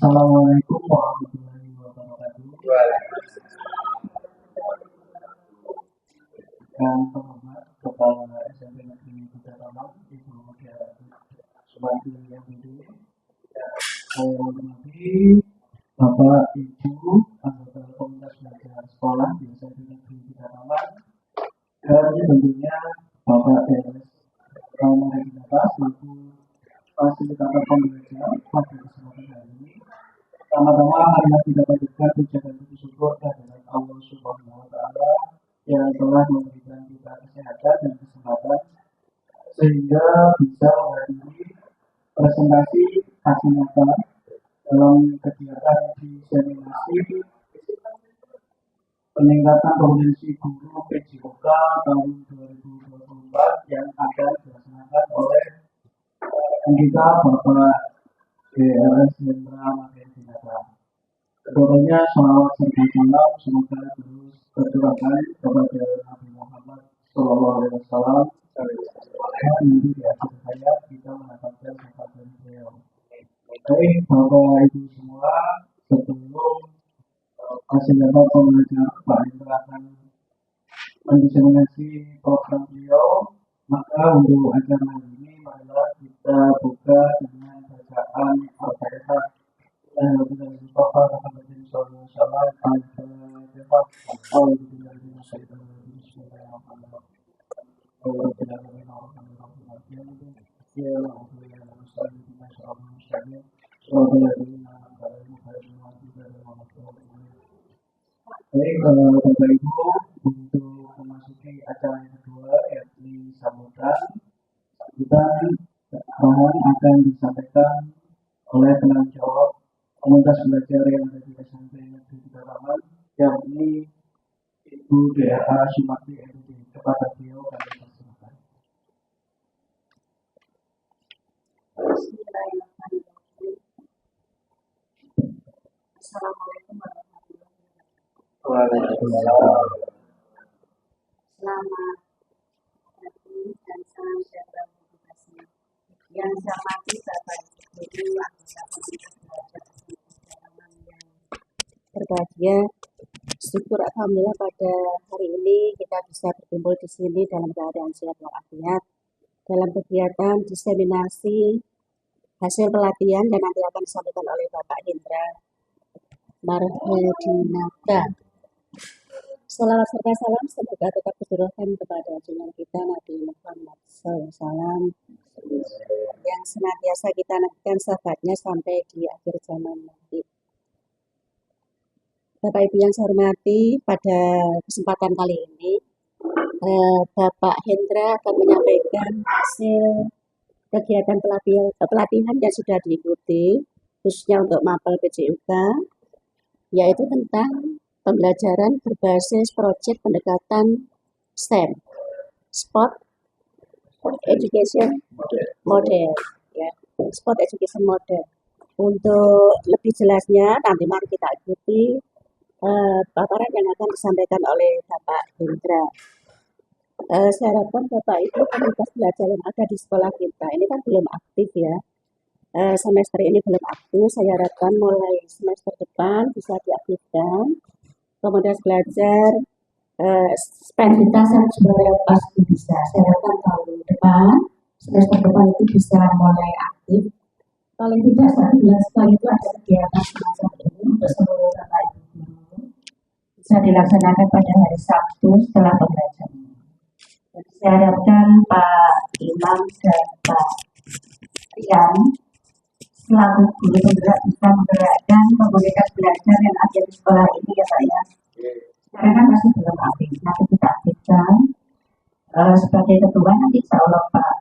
Assalamualaikum warahmatullahi wabarakatuh. Yang terhormat Kepala SMP Negeri Butaramang, Ibu Mutiara Sumati yang ini, saya hormati Bapak Ibu anggota Komunitas Belajar Sekolah di SMP Negeri Butaramang, dan tentunya Bapak DS Regina selaku fasilitator pembelajaran pada kesempatan hari ini. Pertama-tama marilah kita panjatkan puja dan puji syukur kehadirat Allah Subhanahu wa Ta'ala yang telah memberikan kita kesehatan dan kesempatan sehingga bisa menghadiri presentasi hasil nyata dalam kegiatan diseminasi peningkatan kompetensi guru PJOK tahun 2024 yang akan dilaksanakan oleh kita Bapak DRS Hendra Mahendra. Keduanya sholawat serta salam semoga terus tercurahkan kepada Nabi Muhammad Sallallahu Alaihi Wasallam. Nanti di akhir hayat kita mendapatkan syafaat dari beliau. Baik Bapak Ibu semua, sebelum fasilitator pembelajaran Pak Hendra akan mendiseminasi program beliau, maka untuk acara ini marilah kita buka dengan bacaan Al-Fatihah. Baik Bapak Ibu, untuk memasuki acara yang kedua yakni sambutan bahan akan disampaikan oleh penanggung jawab komunitas belajar yang ada di SMP Negeri Butaramang, yakni Ibu DHA Sumati MD. Kepada beliau kami persilakan. Assalamualaikum warahmatullahi wabarakatuh. Waalaikumsalam. Selamat pagi dan salam sejahtera untuk kita semua. Yang saya hormati Bapak Ibu anggota komunitas belajar Butaramang yang berbahagia. Syukur alhamdulillah pada hari ini kita bisa berkumpul di sini dalam keadaan sehat walafiat dalam kegiatan diseminasi hasil pelatihan dan nanti akan disampaikan oleh Bapak Hendra Marhedinata. Salawat serta salam semoga tetap tercurahkan kepada junjungan kita Nabi Muhammad SAW yang senantiasa kita nantikan sahabatnya sampai di akhir zaman nanti. Bapak Ibu yang saya hormati, pada kesempatan kali ini Bapak Hendra akan menyampaikan hasil kegiatan pelatihan yang sudah diikuti khususnya untuk mapel PJOK, yaitu tentang pembelajaran berbasis proyek pendekatan STEM, Sport Education Model, ya, Sport Education Model. Untuk lebih jelasnya nanti mari kita ikuti paparan yang akan disampaikan oleh Bapak Hendra. Saya harapkan Bapak Ibu komunitas belajar yang ada di sekolah kita ini kan belum aktif ya. Semester ini belum aktif, saya harapkan mulai semester depan bisa diaktifkan. Komunitas belajar SPEN kita sebenarnya pasti bisa. Saya harapkan tahun depan, semester depan itu bisa mulai aktif. Paling tidak 1 bulan sekali itu ada kegiatan semacam ini untuk seluruh Bapak Ibu guru. Bisa dilaksanakan pada hari Sabtu setelah pembelajaran. Jadi saya harapkan Pak Imam dan Pak Rian selaku guru penggerak bisa menggerakkan komunitas belajar yang ada di sekolah ini ya Pak ya. Karena kan masih belum aktif, nanti kita aktifkan sebagai ketua nanti insya Allah Pak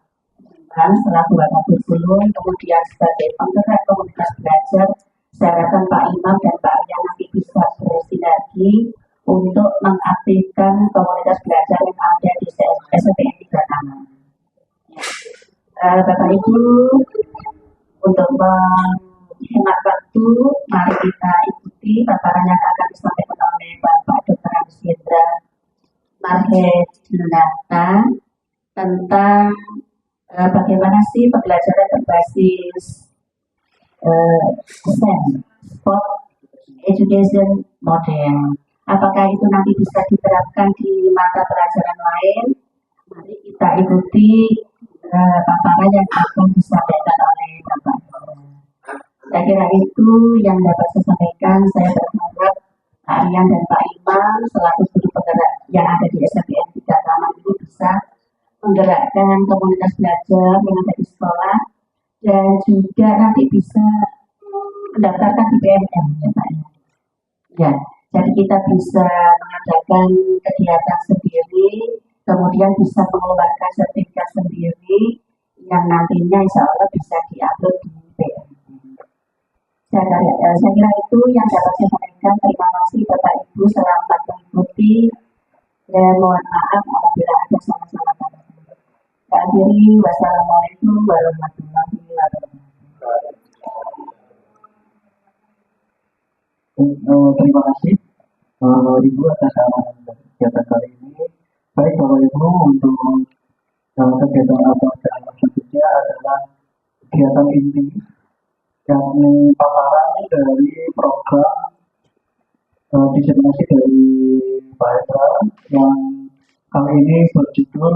Imam selaku Wakatul Guru, kemudian sebagai penggerak komunitas belajar saya harapkan Pak Imam dan Pak Rian nanti bisa bersinergi untuk mengaktifkan komunitas belajar yang ada di SPN Butaramang. Bapak Ibu, untuk menghemat waktu, mari kita ikuti paparan yang akan disampaikan oleh Bapak Dr. Hendra Marhedinata tentang bagaimana sih pembelajaran berbasis STEM sport education model. Apakah itu nanti bisa diterapkan di mata pelajaran lain? Mari kita ikuti paparan yang akan disampaikan oleh Bapak. Saya kira itu yang dapat saya sampaikan. Saya berharap Pak Aryan dan Pak Imam selaku guru penggerak yang ada di SMPN 3 Taman ini bisa menggerakkan komunitas belajar yang ada di sekolah dan juga nanti bisa mendaftarkan di PNM ya Pak. Ya, jadi kita bisa mengadakan kegiatan sendiri, kemudian bisa mengeluarkan sertifikat sendiri yang nantinya insya Allah bisa diupload di PNM. Saya kira itu yang dapat saya sampaikan. Terima kasih Bapak Ibu, selamat mengikuti dan mohon maaf apabila ada salah-salah kata. Akhiri, wassalamualaikum warahmatullahi wabarakatuh. Terima kasih Ibu atas arahan kegiatan kali ini. Baik Bapak Ibu, untuk kegiatan apa dan selanjutnya adalah kegiatan inti yakni paparan dari program diseminasi dari Pak Hendra yang kali ini berjudul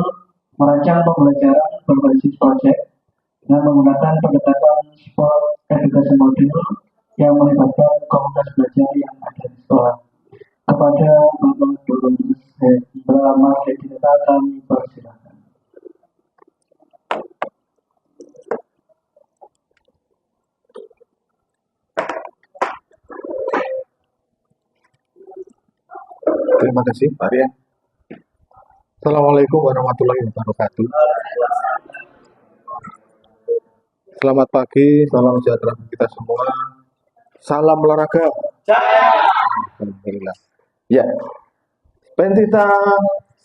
merancang pembelajaran berbasis proyek dengan menggunakan pendekatan sport education model yang melibatkan komunitas belajar yang ada di sekolah. Kepada Bapak Dr. Hendra Mardhedinata kami persilakan. Terima kasih Pak Aryan. Assalamualaikum warahmatullahi wabarakatuh. Selamat pagi, salam sejahtera bagi kita semua. Salam olahraga. Alhamdulillah. Ya, Pentita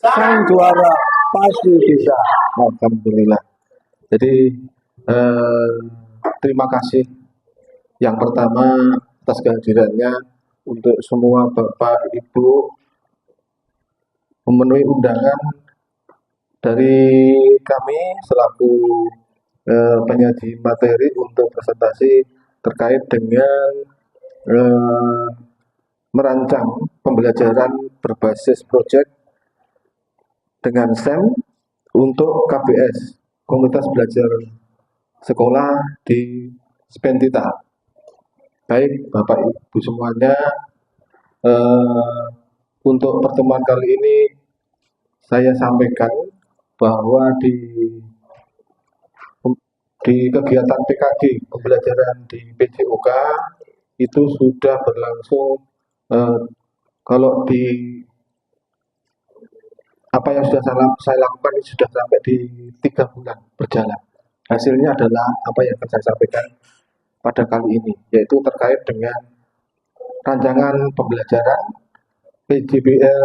sang juara pasti bisa. Alhamdulillah. Jadi terima kasih yang pertama atas kehadirannya untuk semua Bapak Ibu memenuhi undangan dari kami selaku penyaji materi untuk presentasi terkait dengan merancang pembelajaran berbasis proyek dengan SEM untuk KBS, Komunitas Belajar Sekolah di Pentita. Baik Bapak Ibu semuanya, untuk pertemuan kali ini saya sampaikan bahwa di kegiatan PKG pembelajaran di PJOK itu sudah berlangsung, kalau di apa yang sudah saya lakukan ini sudah sampai di 3 bulan berjalan. Hasilnya adalah apa yang akan saya sampaikan pada kali ini, yaitu terkait dengan rancangan pembelajaran PJBL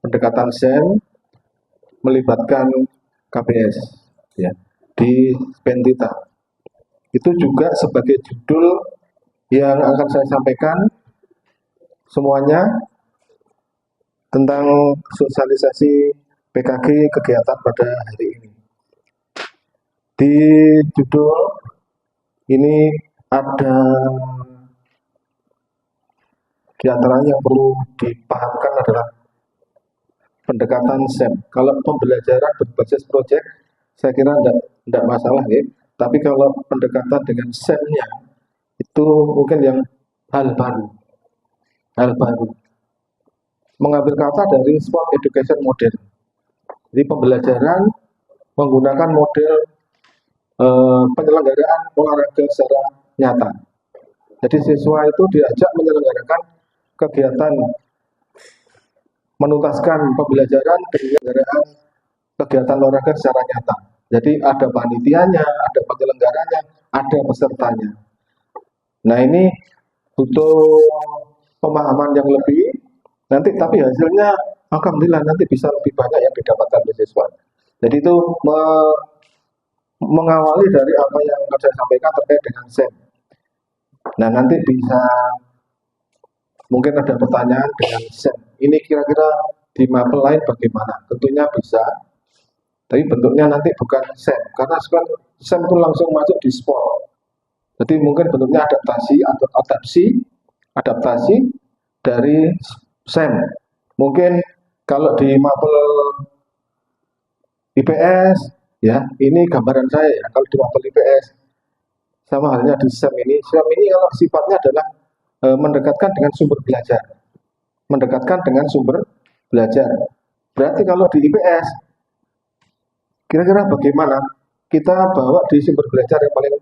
pendekatan SEM melibatkan KBS ya, di Pentita. Itu juga sebagai judul yang akan saya sampaikan semuanya tentang sosialisasi PKG kegiatan pada hari ini. Di judul ini ada di antaranya yang perlu dipahamkan adalah pendekatan SEM. Kalau pembelajaran berbasis proyek, saya kira tidak masalah ya. Tapi kalau pendekatan dengan SEM-nya, itu mungkin yang hal baru. Mengambil kata dari Sport Education Model. Jadi pembelajaran menggunakan model penyelenggaraan olahraga secara nyata. Jadi siswa itu diajak menyelenggarakan kegiatan menuntaskan pembelajaran dengan kegiatan olahraga secara nyata. Jadi ada panitianya, ada penyelenggaranya, ada pesertanya. Nah ini butuh pemahaman yang lebih. Nanti tapi hasilnya alhamdulillah nanti bisa lebih banyak yang didapatkan siswa. Jadi itu mengawali dari apa yang akan saya sampaikan terkait dengan SEM. Nah nanti bisa mungkin ada pertanyaan dengan SEM. Ini kira-kira di mapel lain bagaimana? Tentunya bisa. Tapi bentuknya nanti bukan SEM. Karena SEM itu langsung masuk di sport. Jadi mungkin bentuknya adaptasi atau adapsi adaptasi dari SEM. Mungkin kalau di mapel IPS, ya ini gambaran saya ya, kalau di mapel IPS sama halnya di SEM ini. SEM ini kalau sifatnya adalah mendekatkan dengan sumber belajar. Mendekatkan dengan sumber belajar. Berarti kalau di IPS, kira-kira bagaimana kita bawa di sumber belajar yang paling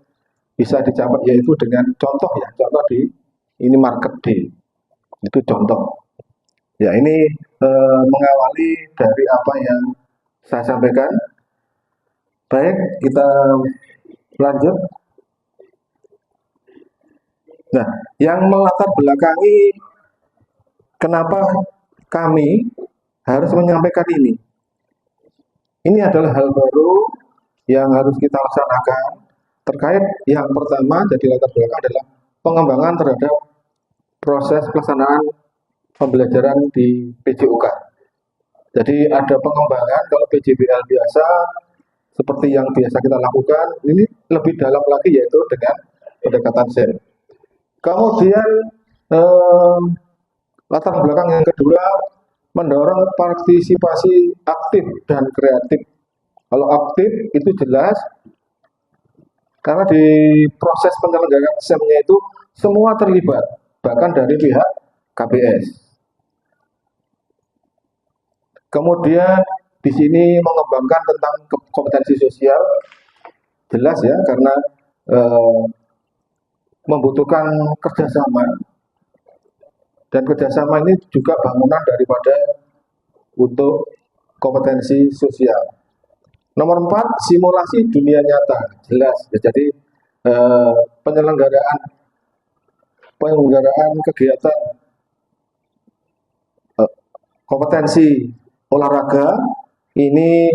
bisa dicapai, yaitu dengan contoh ya, contoh di ini market D, itu contoh. Ya ini mengawali dari apa yang saya sampaikan. Baik, kita lanjut. Nah, yang melatar belakangi kenapa kami harus menyampaikan ini. Ini adalah hal baru yang harus kita laksanakan terkait yang pertama, jadi latar belakang adalah pengembangan terhadap proses pelaksanaan pembelajaran di PJOK. Jadi ada pengembangan kalau PJBL biasa seperti yang biasa kita lakukan, ini lebih dalam lagi yaitu dengan pendekatan SEM. Kemudian latar belakang yang kedua mendorong partisipasi aktif dan kreatif. Kalau aktif itu jelas karena di proses penyelenggaraan SEM-nya itu semua terlibat, bahkan dari pihak KPS. Kemudian di sini mengembangkan tentang kompetensi sosial, jelas ya, karena membutuhkan kerjasama, dan kerjasama ini juga bangunan daripada untuk kompetensi sosial. Nomor 4, simulasi dunia nyata, jelas ya, jadi penyelenggaraan kegiatan kompetensi olahraga ini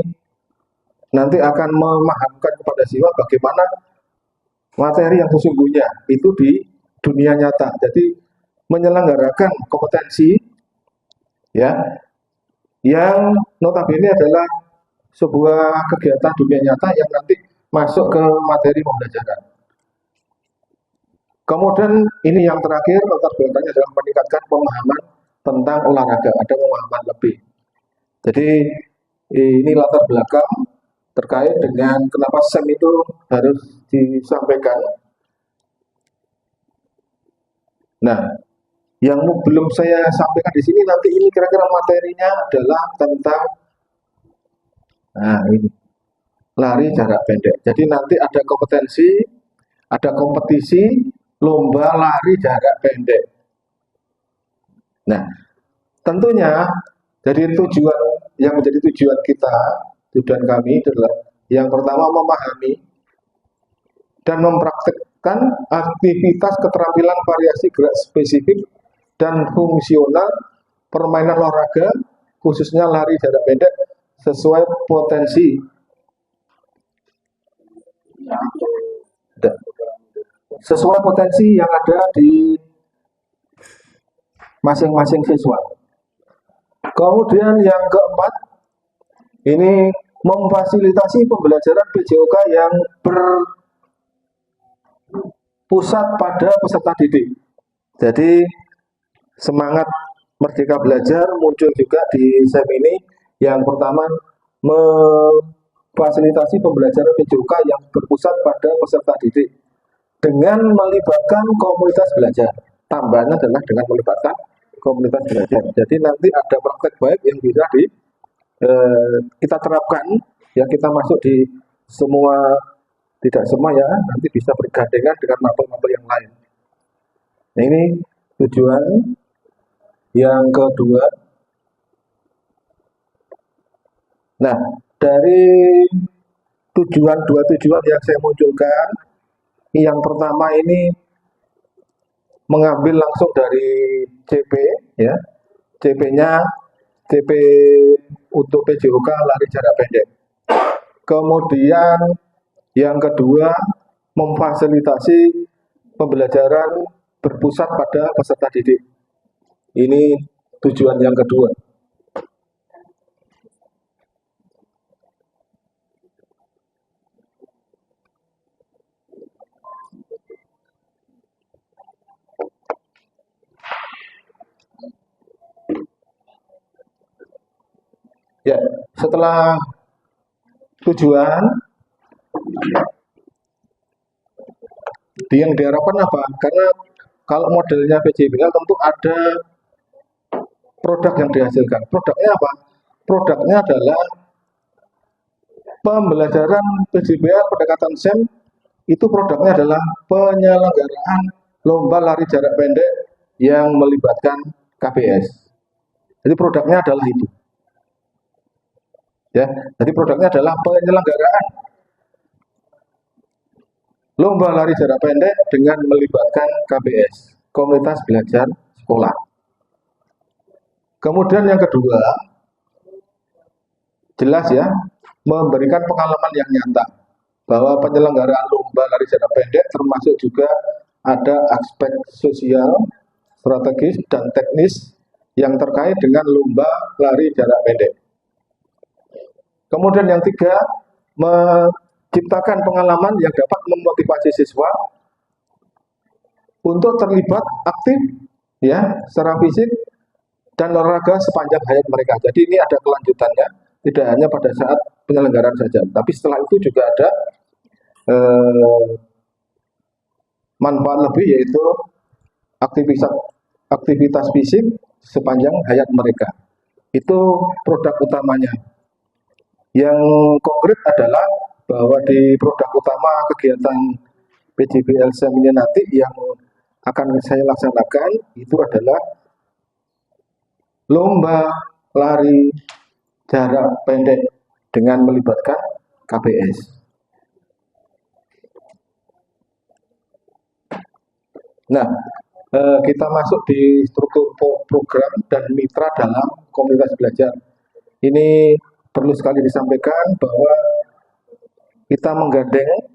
nanti akan memahamkan kepada siswa bagaimana materi yang sesungguhnya itu di dunia nyata. Jadi menyelenggarakan kompetensi ya yang notabene adalah sebuah kegiatan dunia nyata yang nanti masuk ke materi pembelajaran. Kemudian ini yang terakhir, latar belakangnya adalah meningkatkan pemahaman tentang olahraga, ada pemahaman lebih. Jadi ini latar belakang terkait dengan kenapa SEM itu harus disampaikan. Nah, yang belum saya sampaikan di sini nanti ini kira-kira materinya adalah tentang ini lari jarak pendek. Jadi nanti ada kompetensi, ada kompetisi lomba lari jarak pendek. Nah, tentunya jadi tujuan yang menjadi tujuan kita, tujuan kami adalah yang pertama memahami dan mempraktekkan aktivitas keterampilan variasi gerak spesifik dan fungsional permainan olahraga, khususnya lari jarak pendek sesuai potensi yang ada di masing-masing siswa. Kemudian yang keempat, ini memfasilitasi pembelajaran PJOK yang berpusat pada peserta didik. Jadi semangat Merdeka Belajar muncul juga di SEM ini. Yang pertama, memfasilitasi pembelajaran PJOK yang berpusat pada peserta didik dengan melibatkan komunitas belajar. Tambahannya adalah dengan melibatkan komunitas belajar. Jadi nanti ada praktek baik yang bisa kita terapkan, ya kita masuk di semua, tidak semua ya, nanti bisa bergandengan dengan mapel-mapel yang lain. Nah, ini tujuan yang kedua. Nah, dari dua tujuan yang saya munculkan, yang pertama ini mengambil langsung dari CP, ya, CP-nya CP untuk PJOK lari jarak pendek. Kemudian yang kedua, memfasilitasi pembelajaran berpusat pada peserta didik. Ini tujuan yang kedua. Ya, setelah tujuan yang diharapkan apa? Karena kalau modelnya PJBL tentu ada produk yang dihasilkan. Produknya apa? Produknya adalah pembelajaran PJBL pendekatan SEM, itu produknya adalah penyelenggaraan lomba lari jarak pendek yang melibatkan KBS. Jadi produknya adalah itu. Ya, jadi produknya adalah penyelenggaraan lomba lari jarak pendek dengan melibatkan KBS, komunitas belajar sekolah. Kemudian yang kedua, jelas ya, memberikan pengalaman yang nyata bahwa penyelenggaraan lomba lari jarak pendek termasuk juga ada aspek sosial, strategis, dan teknis yang terkait dengan lomba lari jarak pendek. Kemudian yang tiga, menciptakan pengalaman yang dapat memotivasi siswa untuk terlibat aktif ya secara fisik dan olahraga sepanjang hayat mereka. Jadi ini ada kelanjutannya, tidak hanya pada saat penyelenggaraan saja, tapi setelah itu juga ada manfaat lebih, yaitu aktivitas fisik sepanjang hayat mereka. Itu produk utamanya. Yang konkret adalah bahwa di produk utama kegiatan PJBL SEM ini nanti yang akan saya laksanakan itu adalah lomba lari jarak pendek dengan melibatkan KBS. Nah, kita masuk di struktur program dan mitra dalam komunitas belajar. Ini perlu sekali disampaikan bahwa kita menggandeng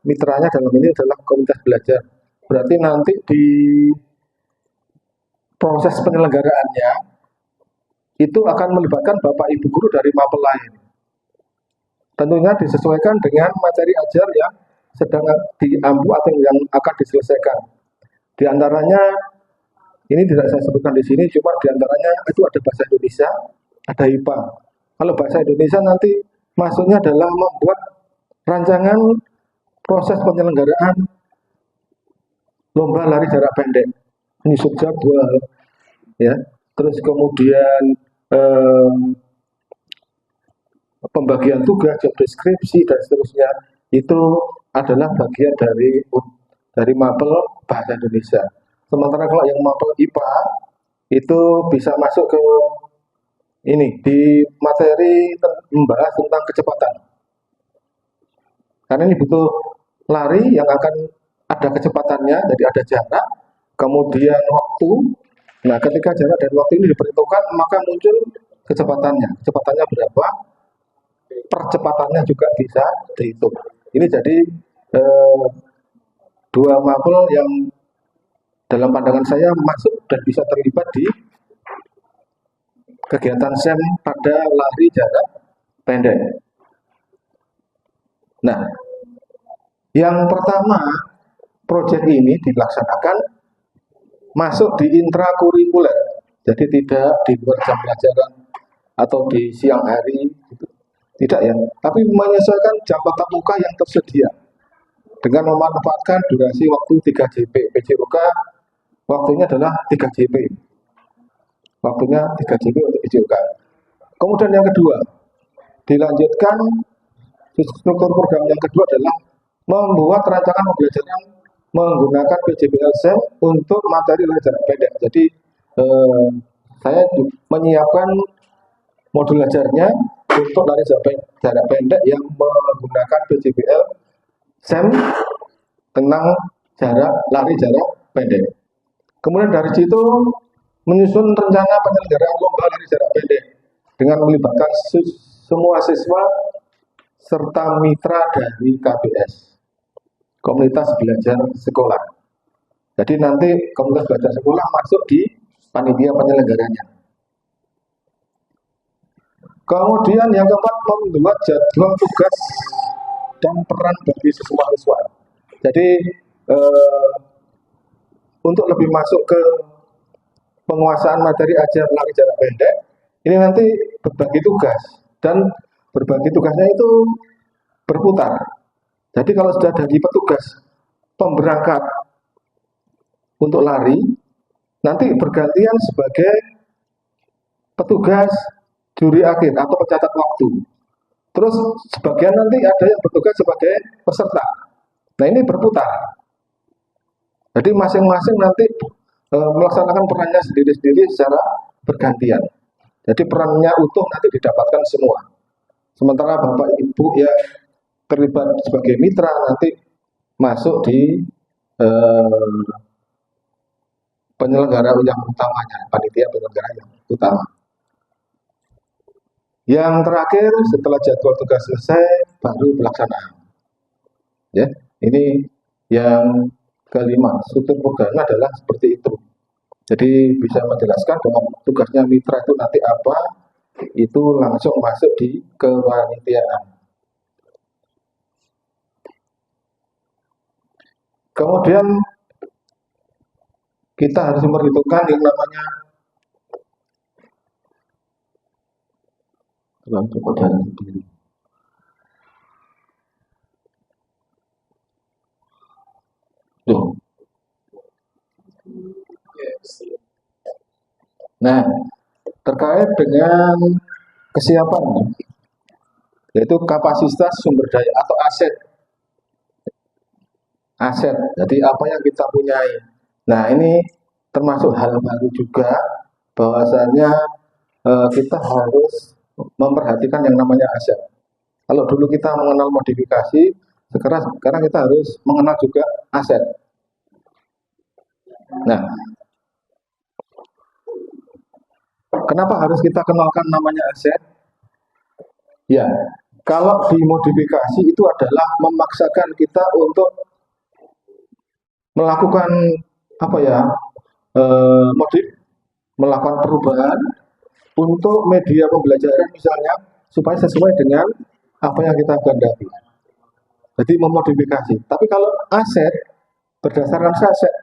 mitranya dalam ini adalah komunitas belajar. Berarti nanti di proses penyelenggaraannya itu akan melibatkan Bapak Ibu guru dari mapel lain. Tentunya disesuaikan dengan materi ajar yang sedang diampu atau yang akan diselesaikan. Di antaranya, ini tidak saya sebutkan di sini, cuma di antaranya itu ada bahasa Indonesia, ada IPA. Kalau bahasa Indonesia nanti maksudnya adalah membuat rancangan proses penyelenggaraan lomba lari jarak pendek, menyusun jadwal, ya. Terus kemudian pembagian tugas, job deskripsi dan seterusnya itu adalah bagian dari mapel bahasa Indonesia. Sementara kalau yang mapel IPA itu bisa masuk ke ini di materi membahas tentang kecepatan. Karena ini butuh lari yang akan ada kecepatannya, jadi ada jarak, kemudian waktu. Nah, ketika jarak dan waktu ini diperhitungkan, maka muncul kecepatannya. Kecepatannya berapa? Percepatannya juga bisa dihitung. Ini jadi dua mapel yang dalam pandangan saya masuk dan bisa terlibat di kegiatan SEM pada lari jarak pendek. Nah, yang pertama, proyek ini dilaksanakan masuk di intrakurikuler, jadi tidak di luar jam pelajaran atau di siang hari, tidak ya, tapi menyesuaikan jam tatap muka yang tersedia dengan memanfaatkan durasi waktu 3 JP. PJOK waktunya adalah 3 JP. Waktunya 3 JP untuk PJOK. Kemudian yang kedua, dilanjutkan struktur program yang kedua adalah membuat rancangan pembelajaran menggunakan PJBL SEM untuk materi lari jarak pendek. Jadi saya menyiapkan modul ajarnya untuk lari jarak pendek yang menggunakan PJBL SEM tentang lari jarak pendek. Kemudian dari situ menyusun rencana penyelenggaraan lomba lari jarak pendek dengan melibatkan semua siswa serta mitra dari KBS, komunitas belajar sekolah. Jadi nanti komunitas belajar sekolah masuk di panitia penyelenggaranya. Kemudian yang keempat, membuat jadwal tugas dan peran bagi semua siswa. Jadi untuk lebih masuk ke penguasaan materi ajar lari jarak pendek, ini nanti berbagi tugas, dan berbagi tugasnya itu berputar. Jadi kalau sudah dari petugas pemberangkat untuk lari, nanti bergantian sebagai petugas juri akhir atau pencatat waktu. Terus sebagian nanti ada yang bertugas sebagai peserta. Nah ini berputar. Jadi masing-masing nanti melaksanakan perannya sendiri-sendiri secara bergantian. Jadi perannya utuh nanti didapatkan semua. Sementara Bapak Ibu yang terlibat sebagai mitra nanti masuk di penyelenggara yang utamanya, panitia penyelenggara yang utama. Yang terakhir setelah jadwal tugas selesai baru pelaksanaan. Ya, ini yang kelima, struktur programnya adalah seperti itu. Jadi bisa menjelaskan bahwa tugasnya mitra itu nanti apa, itu langsung masuk di kepanitiaan. Kemudian kita harus memperhitungkan yang namanya Nah, terkait dengan kesiapan, yaitu kapasitas sumber daya atau aset. Jadi apa yang kita punyai. Nah, ini termasuk hal baru juga, bahwasanya kita harus memperhatikan yang namanya aset. Kalau dulu kita mengenal modifikasi, sekarang kita harus mengenal juga aset. Nah, kenapa harus kita kenalkan namanya aset? Ya, kalau dimodifikasi itu adalah memaksakan kita untuk melakukan melakukan perubahan untuk media pembelajaran misalnya supaya sesuai dengan apa yang kita kehendaki. Jadi memodifikasi. Tapi kalau aset, berdasarkan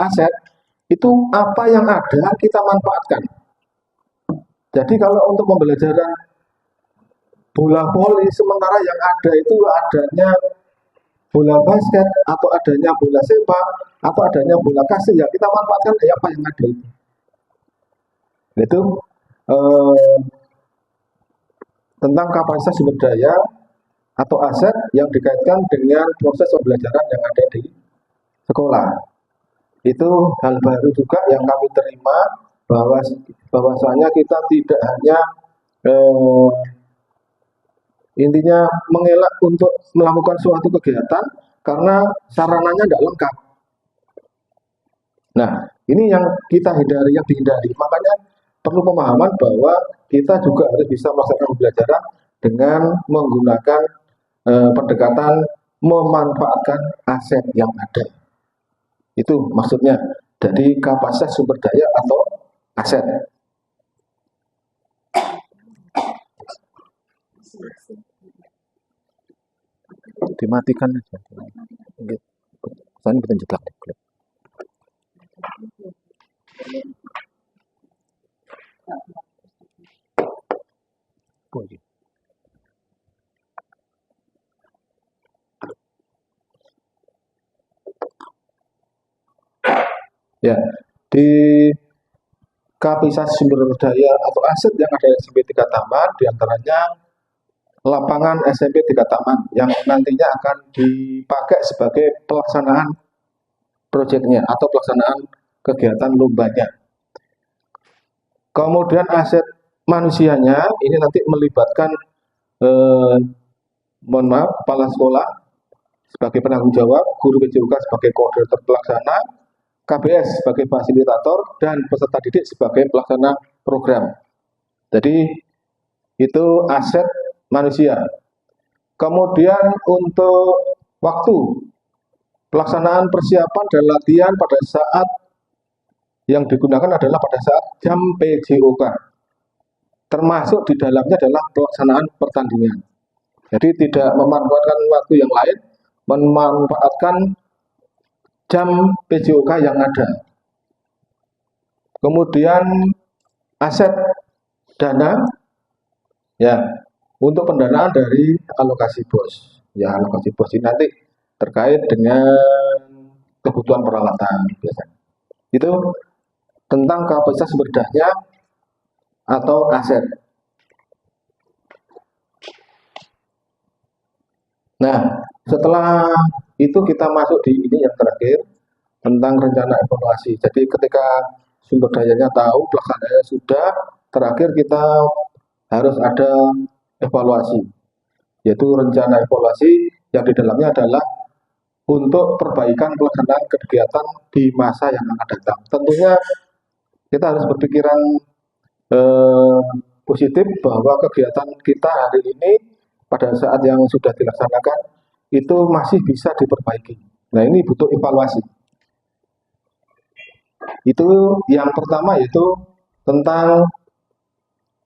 aset itu apa yang ada kita manfaatkan. Jadi kalau untuk pembelajaran bola voli, sementara yang ada itu adanya bola basket, atau adanya bola sepak, atau adanya bola kasih, ya kita manfaatkan apa yang ada itu. Itu tentang kapasitas sumber daya atau aset yang dikaitkan dengan proses pembelajaran yang ada di sekolah. Itu hal baru juga yang kami terima, bahwasanya kita tidak hanya intinya mengelak untuk melakukan suatu kegiatan karena sarananya tidak lengkap. Nah, ini yang kita hindari, yang dihindari. Makanya perlu pemahaman bahwa kita juga harus bisa melaksanakan pembelajaran dengan menggunakan pendekatan memanfaatkan aset yang ada. Itu maksudnya. Jadi kapasitas sumber daya atau aset. Dimatikan aja. Saya bikin jedak. Ya, di kapasitas sumber daya atau aset yang ada di SMP 3 Taman, diantaranya lapangan SMP 3 Taman yang nantinya akan dipakai sebagai pelaksanaan proyeknya atau pelaksanaan kegiatan lombanya. Kemudian aset manusianya ini nanti melibatkan kepala sekolah sebagai penanggung jawab, guru PJUK sebagai koordinator pelaksana, KBS sebagai fasilitator, dan peserta didik sebagai pelaksana program. Jadi itu aset manusia. Kemudian untuk waktu pelaksanaan persiapan dan latihan pada saat yang digunakan adalah pada saat jam PJOK. Termasuk di dalamnya adalah pelaksanaan pertandingan. Jadi tidak memanfaatkan waktu yang lain, memanfaatkan jam PJOK yang ada. Kemudian aset dana Ya, untuk pendanaan dari alokasi BOS. Ya, alokasi BOS ini nanti terkait dengan kebutuhan peralatan biasanya. Itu tentang kapasitas sumber daya atau aset. Nah, setelah itu kita masuk di ini yang terakhir tentang rencana evaluasi. Jadi ketika sumber dayanya tahu, pelaksanaannya sudah, terakhir kita harus ada evaluasi, yaitu rencana evaluasi yang di dalamnya adalah untuk perbaikan pelaksanaan kegiatan di masa yang akan datang. Tentunya kita harus berpikiran positif bahwa kegiatan kita hari ini pada saat yang sudah dilaksanakan itu masih bisa diperbaiki. Nah, ini butuh evaluasi. Itu yang pertama, yaitu tentang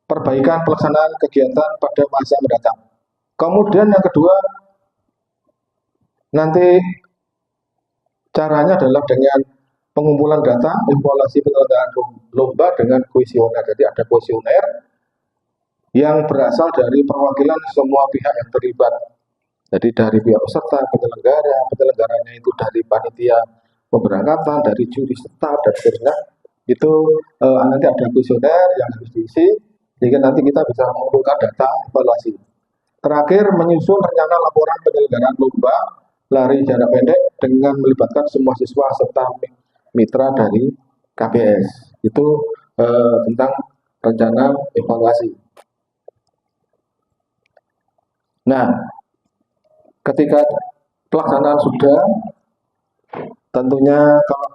perbaikan pelaksanaan kegiatan pada masa mendatang. Kemudian yang kedua, nanti caranya adalah dengan pengumpulan data, evaluasi penyelenggaraan lomba dengan kuesioner. Jadi ada kuesioner yang berasal dari perwakilan semua pihak yang terlibat. Jadi dari pihak peserta, penyelenggaranya itu dari panitia pemberangkatan, dari juri staf dan seterusnya. Itu nanti ada kuesioner yang harus diisi, sehingga nanti kita bisa mengumpulkan data evaluasi. Terakhir, menyusun rencana laporan penyelenggaraan lomba lari jarak pendek dengan melibatkan semua siswa serta mitra dari KPS. Itu tentang rencana evaluasi. Nah, ketika pelaksanaan sudah, tentunya kalau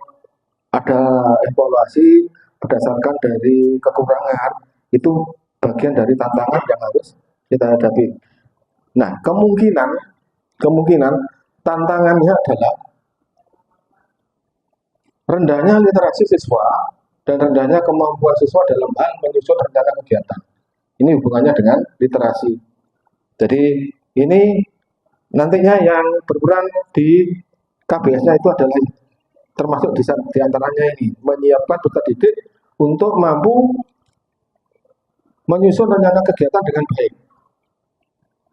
ada evaluasi berdasarkan dari kekurangan, itu bagian dari tantangan yang harus kita hadapi. Nah, kemungkinan tantangannya adalah rendahnya literasi siswa dan rendahnya kemampuan siswa dalam hal menyusun rencana kegiatan. Ini hubungannya dengan literasi. Jadi ini nantinya yang berperan di KBS-nya itu adalah termasuk di antaranya ini menyiapkan peserta didik untuk mampu menyusun rencana kegiatan dengan baik.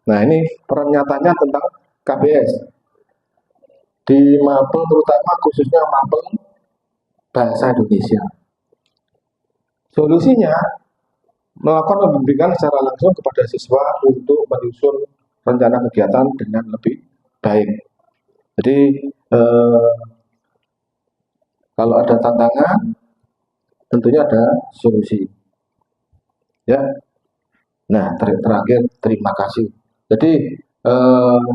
Nah, ini peran nyatanya tentang KBS di mapel, terutama khususnya mapel bahasa Indonesia. Solusinya melakukan pembimbingan secara langsung kepada siswa untuk menyusun rencana kegiatan dengan lebih baik. Jadi kalau ada tantangan, tentunya ada solusi. Ya. Nah, terakhir terima kasih. Jadi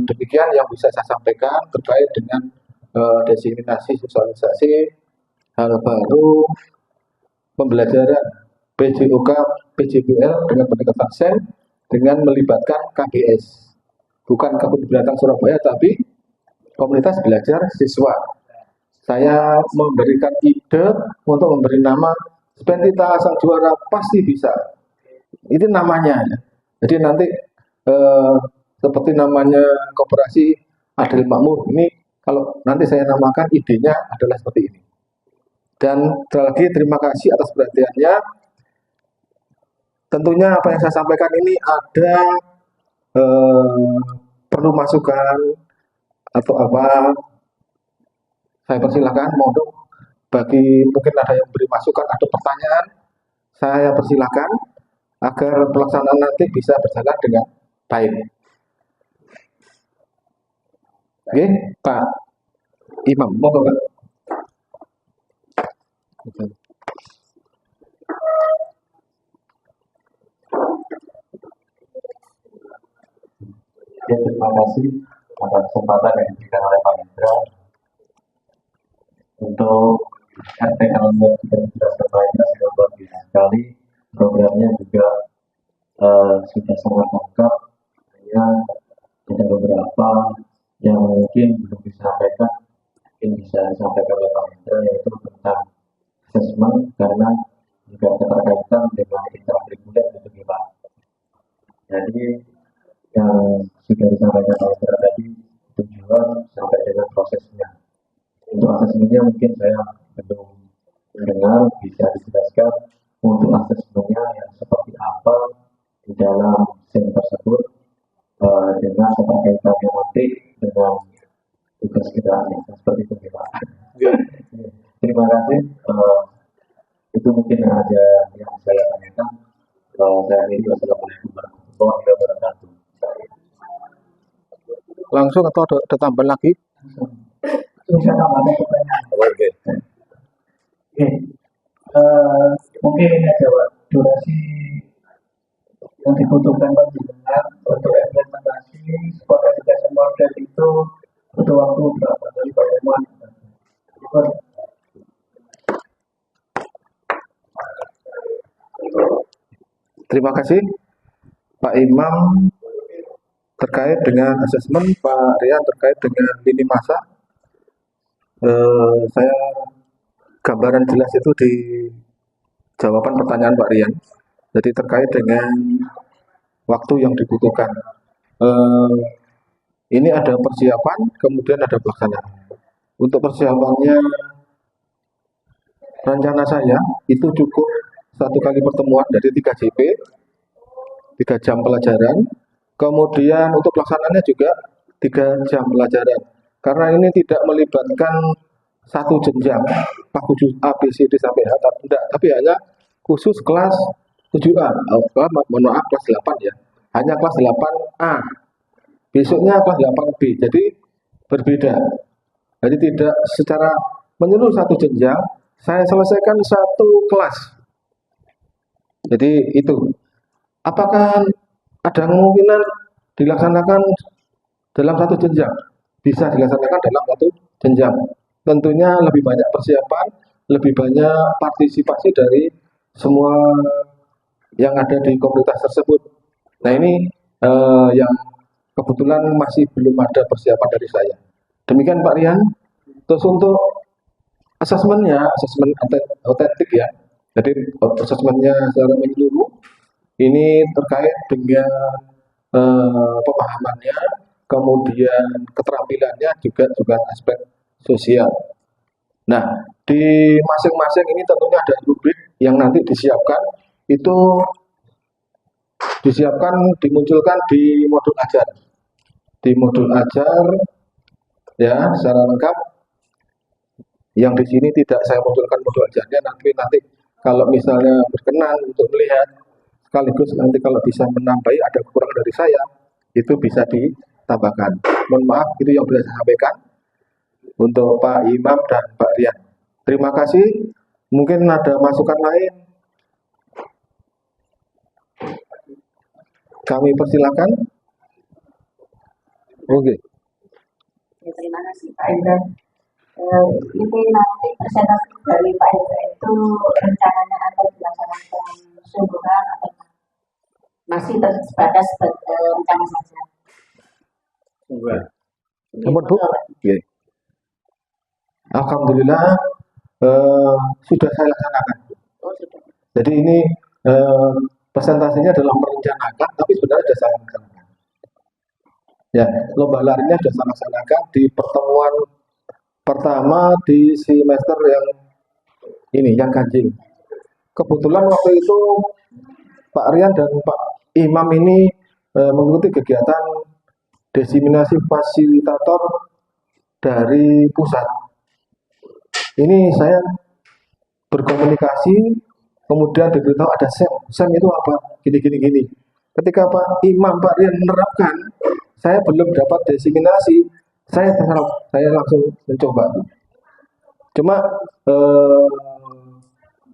demikian yang bisa saya sampaikan terkait dengan diseminasi sosialisasi hal baru pembelajaran PJOK PJBL dengan pendekatan SEN dengan melibatkan KBS, bukan Kebun Binatang Surabaya tapi komunitas belajar siswa. Saya memberikan ide untuk memberi nama Spentita Sang Juara Pasti Bisa. Itu namanya. Jadi nanti seperti namanya koperasi Adil Makmur, ini kalau nanti saya namakan idenya adalah seperti ini. Dan lagi terima kasih atas perhatiannya. Tentunya apa yang saya sampaikan ini ada perlu masukan atau apa, saya persilahkan. Mohon bagi mungkin ada yang beri masukan atau pertanyaan, saya persilahkan agar pelaksanaan nanti bisa berjalan dengan baik. Oke, Pak Imam, mohon Pak. Ya, terima kasih atas kesempatan yang diberikan oleh Pak Indra untuk RPKL yang sudah dijelaskan Pak Indra sudah luar biasa sekali. Programnya juga sudah sangat lengkap. Hanya ada beberapa yang mungkin belum disampaikan, mungkin bisa disampaikan oleh Pak Indra, yaitu tentang asesmen, karena juga keterkaitan dengan ekstrakurikuler itu Pak. Jadi yang sudah disampaikan oleh Indra tadi tujuan sampai dengan prosesnya. Untuk asesmennya mungkin saya belum mendengar, bisa dijelaskan untuk asesmennya yang seperti apa di dalam SIM tersebut dengan keterkaitannya nanti dengan tugas kita seperti itu kita. Terima kasih. Itu mungkin aja yang saya tanyakan. Saya ini wassalamualaikum warahmatullahi wabarakatuh. Langsung atau ada tambahan lagi? Bisa tambahkan pertanyaan. Oke. Oke. Mungkin ini aja Pak, durasi yang dibutuhkan panjenengan untuk implementasi sport education model itu butuh waktu berapa dari Pak Irwan? Terima kasih Pak Imam terkait dengan asesmen, Pak Rian terkait dengan lini masa. Saya gambaran jelas itu di jawaban pertanyaan Pak Rian. Jadi terkait dengan waktu yang dibutuhkan. Ini ada persiapan, kemudian ada pelaksanaan. Untuk persiapannya, rencana saya itu cukup 1 kali pertemuan dari 3 JP, 3 jam pelajaran. Kemudian untuk pelaksanaannya juga 3 jam pelajaran. Karena ini tidak melibatkan satu jenjang, Pak A, B, C, D sampai H, tapi hanya khusus kelas 7A, mohon maaf kelas 8 ya, hanya kelas 8A, besoknya kelas 8B, jadi berbeda. Jadi tidak secara menyeluruh satu jenjang, saya selesaikan satu kelas. Jadi itu, apakah ada kemungkinan dilaksanakan dalam satu jenjang? Bisa dilaksanakan dalam satu jenjang. Tentunya lebih banyak persiapan, lebih banyak partisipasi dari semua yang ada di komunitas tersebut. Nah ini yang kebetulan masih belum ada persiapan dari saya. Demikian Pak Rian. Terus untuk asesmennya, asesmen otentik ya. Jadi asesmennya secara menyeluruh ini terkait dengan pemahamannya, kemudian keterampilannya juga aspek sosial. Nah, di masing-masing ini tentunya ada rubrik yang nanti disiapkan, itu dimunculkan di modul ajar. Di modul ajar ya secara lengkap. Yang di sini tidak saya munculkan modul ajarnya, nanti kalau misalnya berkenan untuk melihat, sekaligus nanti kalau bisa menambahi ada kekurangan dari saya, itu bisa ditambahkan. Mohon maaf, itu yang bisa saya sampaikan untuk Pak Imam dan Pak Rian. Terima kasih. Mungkin ada masukan lain, kami persilakan. Oke. Ya, terima kasih Pak Indra. Ini nanti presentasi dari Pak Indra itu rencananya akan dilaksanakan sungguhan atau masih sebatas rencana saja? Nomor Bu? Oke. Alhamdulillah sudah saya laksanakan. Oh, sudah. Jadi ini presentasinya adalah merencanakan, tapi sebenarnya sudah saya laksanakan. Ya, lomba larinya sudah saya laksanakan di pertemuan pertama di semester yang ini, yang ganjil. Kebetulan waktu itu Pak Rian dan Pak Imam ini mengikuti kegiatan diseminasi fasilitator dari pusat. Ini saya berkomunikasi, kemudian diberitahu ada SEM. SEM itu apa? Gini. Ketika Pak Imam, Pak Rian menerapkan, saya belum dapat diseminasi, saya langsung mencoba. Cuma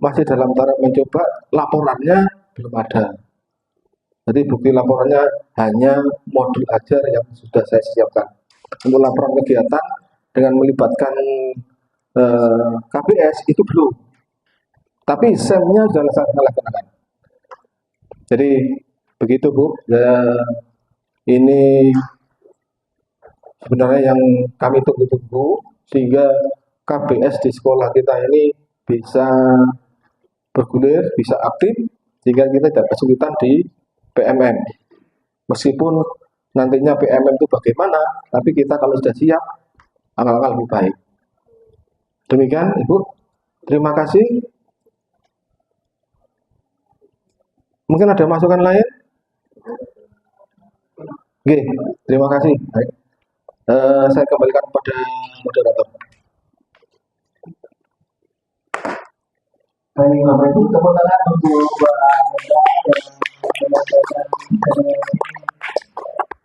masih dalam taraf mencoba, laporannya belum ada. Jadi bukti laporannya hanya modul ajar yang sudah saya siapkan. Untuk laporan kegiatan dengan melibatkan KPS itu belum. Tapi SEM-nya sudah saya laksanakan. Jadi begitu Bu. Ya, ini sebenarnya yang kami tunggu-tunggu sehingga KPS di sekolah kita ini bisa bergulir, bisa aktif, sehingga kita tidak kesulitan di PMM. Meskipun nantinya PMM itu bagaimana, tapi kita kalau sudah siap, akan lebih baik. Demikian Ibu, terima kasih. Mungkin ada masukan lain? Oke, terima kasih. Baik. Saya kembalikan pada moderator. Baik, Bapak Ibu, tepuk tangan untuk Mbak Hendra yang menyelesaikan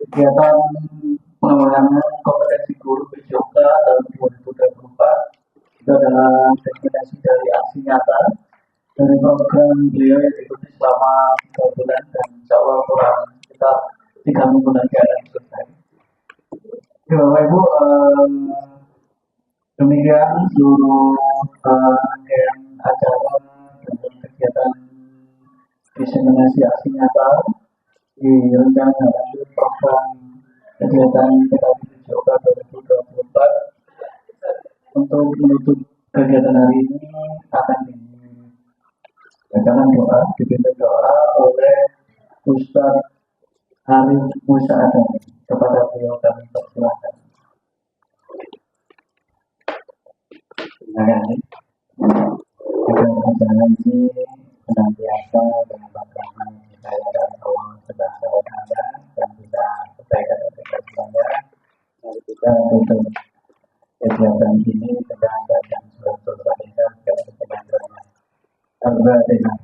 kegiatan pengembangan kompetensi guru PJOK tahun 2024. Itu adalah rekomendasi dari aksi nyata dari program beliau yang diikuti selama 3 bulan dan insya Allah kurang kita 3 minggu nanti akan selesai. Oke, Bapak Ibu, demikian seluruh rangkaian acara dan kegiatan diseminasi aksi nyata di rencana lanjut program kegiatan PKB PJOK 2024. Untuk menutup kegiatan hari ini akan dibacakan doa, dipimpin doa oleh Ustadz Arif Musa Adami. Kepada beliau kami persilakan. Terima kasih. Acara ini senantiasa dengan rahmat hidayah dan Allah Subhanahu wa Ta'ala dan kita kebaikan untuk semuanya. Mari kita tutup kegiatan ini dengan bacaan surat Al-Fatihah dan kebenarannya. Al-Fatihah.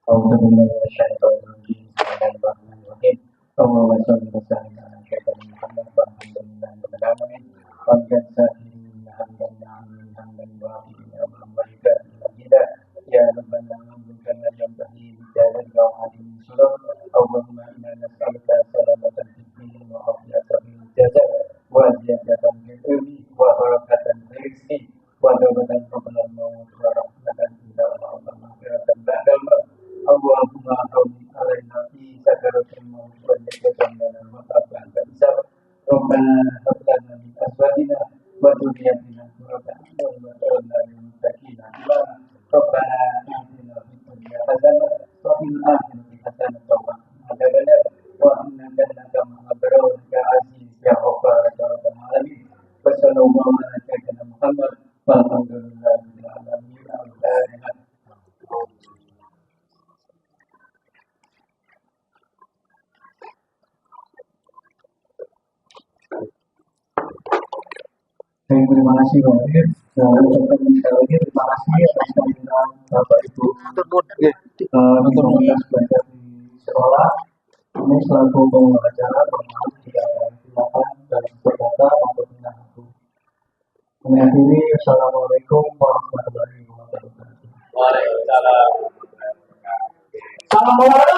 Alhamdulillah wa syaitanirrajim. Bismillahirrahmanirrahim. Allahumma shalli wa sallim ala sayyidina Muhammad wa alhamdulillah rabbil alamin. Hamdan sahihin hamdan na'amin hamdan wahidan wa hamdan majidan. Ya rabbana hamdana yambahi bi jalali wa adil suluk. Allahumma inna nas'aluka salamatan fid din wa afiyatan fil jasad wa ziyadatan fil ilmi wa barakatan fil rizqi wa dawatan qabla al-maut wa rahmatan ila al-maut dan ba'dal maut. Allahumma hawwin alaina fi sakaratil maut wa najatan lana wa ta'ala hisab. Rabbana hab lana min azwajina wa dhurriyyatina qurrata a'yun waj'alna lil muttaqina imama. Rabbana atina fid dunya hasanah wa fil akhirati hasanah wa qina adzabannar. Wa inna jannaka ma'abrar ya aziz ya ghaffar ya rabbal alamin. Wa sallallahu ala sayyidina Muhammad walhamdulillahi rabbil alamin. Al-Fatihah. Terima kasih Pak Amir. Sekali lagi terima kasih atas kehadiran Bapak Ibu komunitas belajar di sekolah. Ini selaku pengelola acara bermaaf jika ada kesalahan dalam berkata maupun mengaku. Mengakhiri, Assalamualaikum warahmatullahi wabarakatuh. Waalaikumsalam. Salam olahraga.